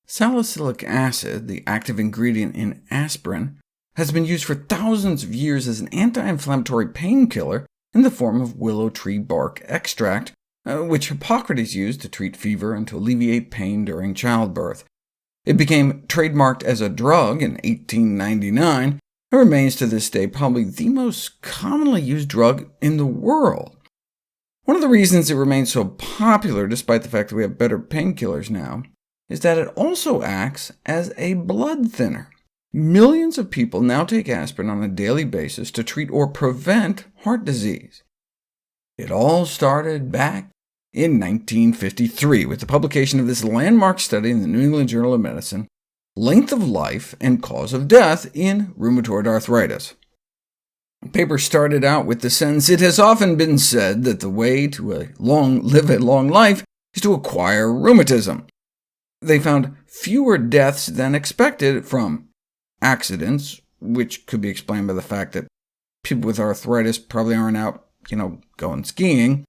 Salicylic acid, the active ingredient in aspirin, has been used for thousands of years as an anti-inflammatory painkiller in the form of willow tree bark extract, which Hippocrates used to treat fever and to alleviate pain during childbirth. It became trademarked as a drug in 1899, and remains to this day probably the most commonly used drug in the world. One of the reasons it remains so popular, despite the fact that we have better painkillers now, is that it also acts as a blood thinner. Millions of people now take aspirin on a daily basis to treat or prevent heart disease. It all started back in 1953 with the publication of this landmark study in the New England Journal of Medicine, Length of Life and Cause of Death in Rheumatoid Arthritis. The paper started out with the sentence, "It has often been said that the way to live a long life is to acquire rheumatism." They found fewer deaths than expected from accidents, which could be explained by the fact that people with arthritis probably aren't out, going skiing,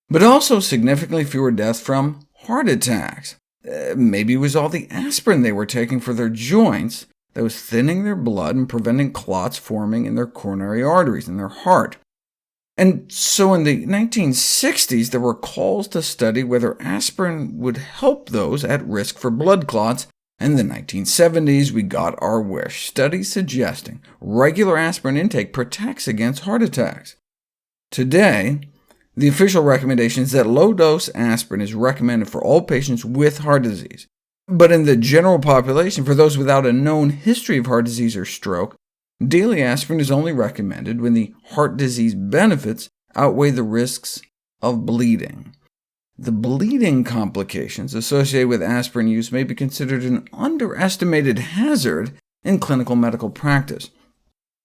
but also significantly fewer deaths from heart attacks. Maybe it was all the aspirin they were taking for their joints that was thinning their blood and preventing clots forming in their coronary arteries in their heart. And so in the 1960s, there were calls to study whether aspirin would help those at risk for blood clots, and in the 1970s we got our wish, studies suggesting regular aspirin intake protects against heart attacks. Today, the official recommendation is that low-dose aspirin is recommended for all patients with heart disease. But in the general population, for those without a known history of heart disease or stroke, daily aspirin is only recommended when the heart disease benefits outweigh the risks of bleeding. The bleeding complications associated with aspirin use may be considered an underestimated hazard in clinical medical practice.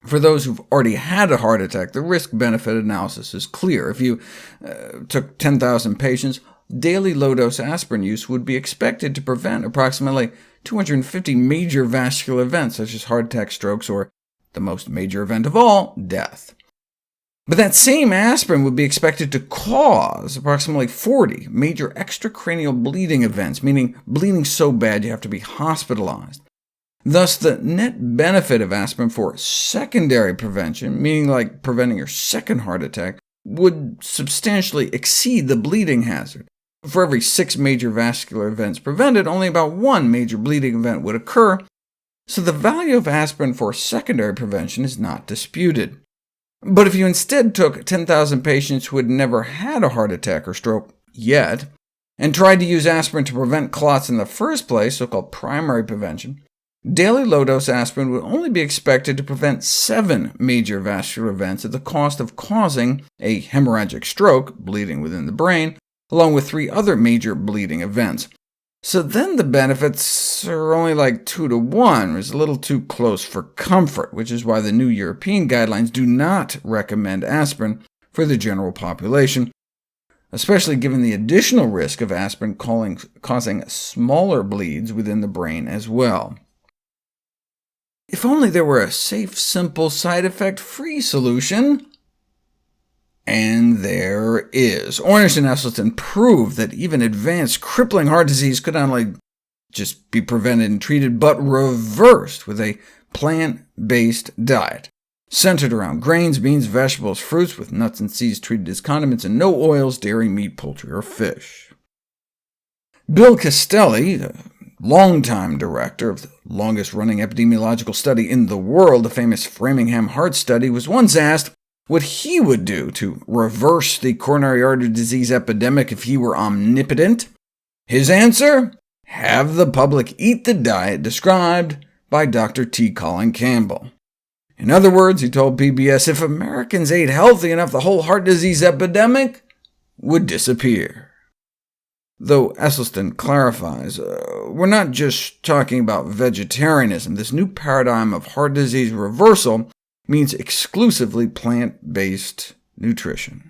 For those who've already had a heart attack, the risk-benefit analysis is clear. If you took 10,000 patients, daily low-dose aspirin use would be expected to prevent approximately 250 major vascular events, such as heart attack, strokes, or the most major event of all, death. But that same aspirin would be expected to cause approximately 40 major extracranial bleeding events, meaning bleeding so bad you have to be hospitalized. Thus, the net benefit of aspirin for secondary prevention, meaning like preventing your second heart attack, would substantially exceed the bleeding hazard. For every 6 major vascular events prevented, only about 1 major bleeding event would occur, so the value of aspirin for secondary prevention is not disputed. But if you instead took 10,000 patients who had never had a heart attack or stroke yet, and tried to use aspirin to prevent clots in the first place, so-called primary prevention, daily low-dose aspirin would only be expected to prevent 7 major vascular events at the cost of causing a hemorrhagic stroke, bleeding within the brain, along with 3 other major bleeding events. So then the benefits are only like 2 to 1, which is a little too close for comfort, which is why the new European guidelines do not recommend aspirin for the general population, especially given the additional risk of aspirin causing smaller bleeds within the brain as well. If only there were a safe, simple, side effect-free solution. And there is. Ornish and Esselstyn proved that even advanced, crippling heart disease could not only just be prevented and treated, but reversed with a plant-based diet, centered around grains, beans, vegetables, fruits, with nuts and seeds treated as condiments, and no oils, dairy, meat, poultry, or fish. Bill Castelli, the longtime director of the longest-running epidemiological study in the world, the famous Framingham Heart Study, was once asked what he would do to reverse the coronary artery disease epidemic if he were omnipotent. His answer? Have the public eat the diet described by Dr. T. Colin Campbell. In other words, he told PBS, if Americans ate healthy enough, the whole heart disease epidemic would disappear. Though Esselstyn clarifies, we're not just talking about vegetarianism. This new paradigm of heart disease reversal means exclusively plant-based nutrition.